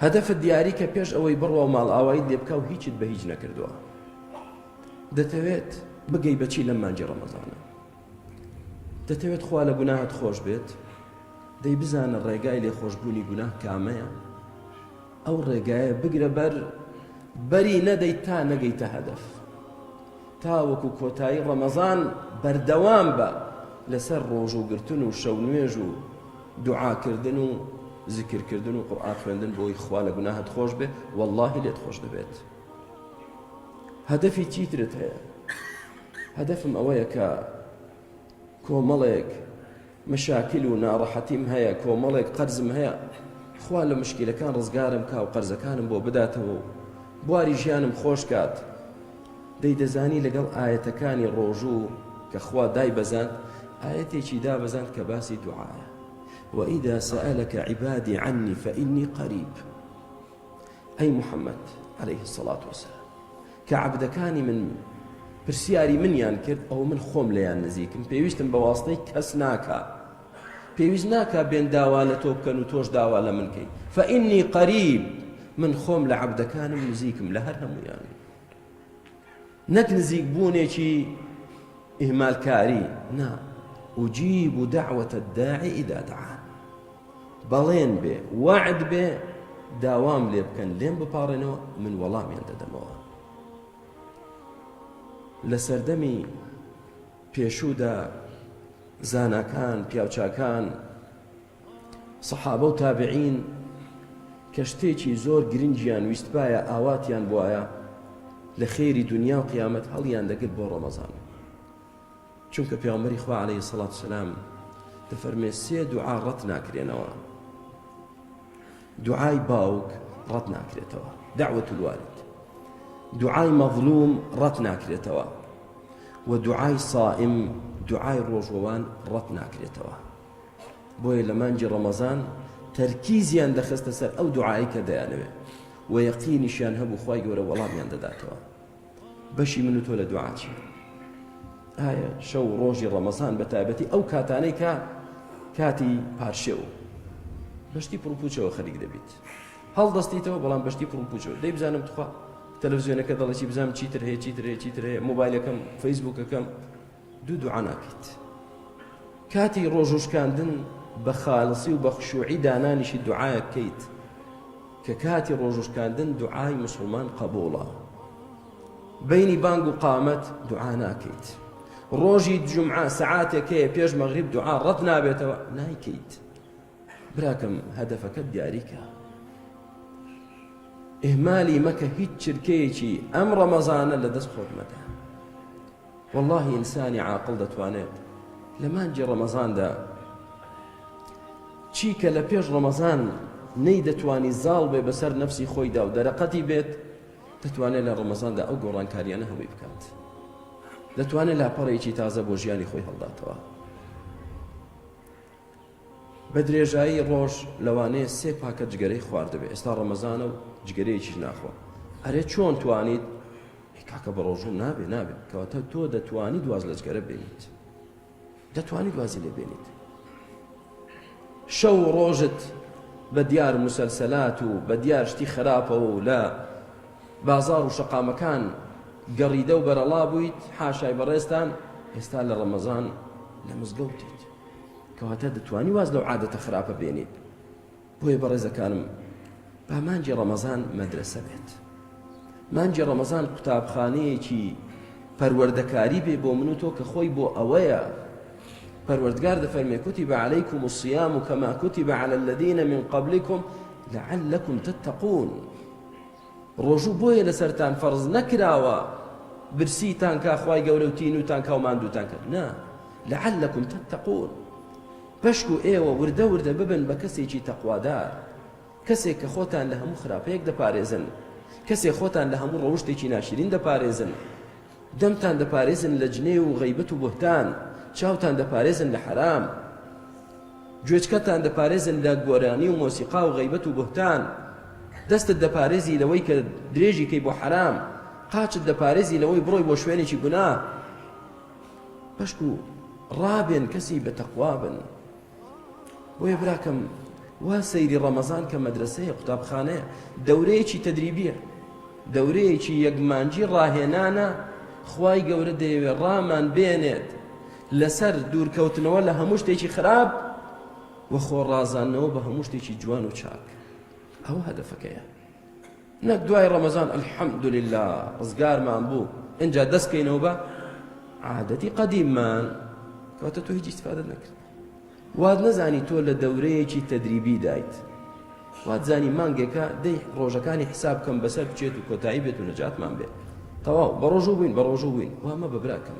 هەدەفت دیاری کە پێش ئەوەی بڕوە و ماڵ ئاوایی لێ بکە و هیچت بە هیچ نەکردووە. دەتەوێت بگەی بەچی لەم مانگی ڕەمەزانە؟ دەتەوێت خوا لە گوناهت خۆش بێت؟ دەی بزانە ڕێگای لێخۆشبوونی گوناه کامەیە؟ ئەو ڕێگایە بگرە بەری نەدەیت تا نەگەیتە هەدەف، تا وەکو کۆتایی ڕەمەزان بەردەوام بە لەسەر ڕۆژوگرتن و شەو نوێژ و دوعاکردن و زیکرکردن و قورئان خوێندن بۆی خوا لە گوناهت خۆش بێ، وەڵڵاهی لێت خۆش دەبێت. هەدەفی چیترت هەیە؟ هەدەفم ئەوەیە کە کۆمەڵێک مشاکل و ناڕەحەتیم هەیە، کۆمەڵێک قەرزم هەیە، خوا لە مشکلەکان ڕزگارم کا و قەرزەکانم بۆ بداتەوە و بواری ژیانم خۆش کات. دەی دەزانی لەگەڵ ئاەتەکانی ڕۆژوو کە خوا دای بەزاند، ئاەتێکی دابەزاند کە باسی دوعایە. وإذا سألك عبادي عني فإني قريب. أي محمد عليه الصلاة والسلام كعبدكاني من پرسیاری منیان کرد ئەو من خۆم لەیان نزیکم، پێویستم بە واستەی کەس ناکا، پێویست ناکا بێن داوا لە تۆ بکەن و تۆش داوا لە من کەی. فإني قريب، من خۆم لە عەبدەکانم نزیکم لە هەر هەمویان. نەک نزیک بوونێکی ئیهمالکاری، نا، أجيب دعوة الداعي إذا دعان. بەڵێن بێ، وعد بێ، داوام لێ بکەن، لێم بپاڕێنەوە، من وەڵامیان دەدەمەوە. لە سەردەمی پێشوودا زاناکان، پیاوچاکان، سەحابە و تابعین کە شتێکی زۆر گرنگیان ویستبایە ئاواتیان بوایە لە خێری دنیا و قیامەت هەڵیان دەگرت بۆ ڕەمەزان. چونکە پێغەمبەری خوا عەلەیهی سەڵات وسەلام دەفەرمێ سێ دوعا ڕەت ناکرێنەوە. دوعای باوک ڕەت ناکرێتەوە، دعوەت الوالد. دوعای مەظلوم ڕەت ناکرێتەوە، و دوعای صائم، دوعای ڕۆژوەوان ڕەت ناکرێتەوە. بۆیە لە مانگی ڕەمەزان تەرکیزیان دەخستە سەر ئەو دوعایی کە دەیانەوێ و یەقینیشیان هەبوو خوای گەورە وەڵامیان دەداتەوە. بەشی من و تۆ لە دوعا چی؟ ئایا شەو ڕۆژی ڕەمەزان بە تایبەتی ئەو کاتانەی کە کاتی پارشێ و بەشتی پڕپوچەوە خەریک دەبیت، هەڵدەستیتەوە بەڵام بەشتی پڕپوچەوە دەی بزانم توخوا تەلەڤیزیۆنەکە دەڵێکی بزانم چیتر هەیە، چیتر هەیە، چیتر هەیە، مۆبایلەکەم، فەیسبووکەکەم، دوو دوعا ناکەیت. کاتی ڕۆژوشکاندن بە خاڵسی و بە خشوعی دانانیشی دوعایە بکەیت کە کاتی ڕۆژوشکاندن دوعای مسلمان قبوڵە. بینی بانگ و قامەت دوعا ناکەیت. ڕۆژی جومعە سەعاتێک هەیە پێش مەغریب دوعا ڕەت نابێتەوە، نایکەیت. براکەم هەدەفەکەت دیاریکە. ئیهمالی مەکە هیچ چرکەیەکی ئەم ڕەمەزانە لە دەست خۆت مەدە. وەڵڵاهی ئینسانی عاقڵ دەتوانێت لە مانگی ڕەمەزاندا چی کە لە پێش ڕەمەزان نەی دەتوانی زاڵ بێ بەسەر نەفسی خۆیدا و دەرەقەتی بێت، دەتوانێت لە ڕەمەزاندا ئەو گۆڕانکاریانە هەمووی بکات. دەتوانێت لاپەڕێکی تازە بۆ ژیانی خۆی هەڵداتەوە. بە درێژایی ڕۆژ لەوانەیە سێ پاکە جگەرەی خواردبێ. ئێستا ڕەمەزانە و جگەرەیەکیش ناخۆ. ئەرێ چۆن توانیت؟ کاکە بە ڕۆژوو نابێ کەواتە تۆ دەتوانی دواز لە جگەرە بێنیت، دەتوانی دوازی لێ بێنیت. شەو ڕۆژت بە دیار موسەلسەلات و بە دیار شتی خراپەوە و لە بازار و شەقامەکان گەڕیدە و بەرەڵا بوویت، حاشای بەڕێستان، ئێستا لە ڕەمەزان لە مزگەوتیت، کەواتە دەتوانی واز لەو عادەتە خراپە بێنیت. بۆیە بەڕێزەکانم، با مانگی ڕەمەزان مەدرسە بێت. مانگی ڕەمەزان قوتابخانەیەکی پەروەردەکاری بێ بۆ من و تۆ کە خۆی بۆ ئەوەیە. پەروەردگار دەفەرمێ كتب عليكم الصيام كما كتب على الذين من قبلكم لعلكم تتقون. ڕۆژوو بۆیە لەسەرتان فەرز نەکراوە برسیتان کا خوای گەورە و تینوتان کا و ماندووتان کرد، نا، لعلكم تتقون. پشک و ئێوە وردە وردە ببن بە کەسێکی تەقوادار، کەسێک کە خۆتان لە هەموو خراپەیەک دەپارێزن، کەسێک خۆتان لە هەموو ڕەوشتێکی ناشرین دەپارێزن، دەمتان دەپارێزن لە جنێ و غەیبەت و بوهتان، چاوتان دەپارێزن لە حەرام، گوێچکەتان دەپارێزن لە گۆرانی و مۆسیقا و غەیبەت و بوهتان، دەستت دەپارێزی لەوەی کە درێژی کەی بۆ حەرام، قاچت دەپارێزی لەوەی بڕۆی بۆ شوێنێکی گوناه. پشک و ڕابێن کەسی بە تەقوا بن. بۆیە براکەم وا سەیری ڕەمەزان کە مەدرسەیە قوتابخانەیە دەورەیەکی تەدریبیە دەورەیەکی یەکمانجی ڕاهێنانە خوای گەورە دەیەوێ ڕامان بێنێت لەسەر دوورکەوتنەوە لە هەموو شتێکی خراپ و خۆڕازانەوە بە هەموو شتێکی جوان و چاک ئەوە هەدەفەکەیە نەک دوای ڕەمەزان الحەمدولله ڕزگارمان بوو ئینجا دەستکەینەوە بە عادەتی قەدیممان کەواتە تۆ هیچ ئیستفادەت نەکرد وات نەزانی تۆ لە دەورەیەکی تەدریبی دایت وات زانی مانگێکە دەی ڕۆژەکانی حساب کەم بەسەر بچێت و کۆتایی بێت و نەجاتمان بێت تەواو بە ڕۆژوو بووین وامە بە براکەم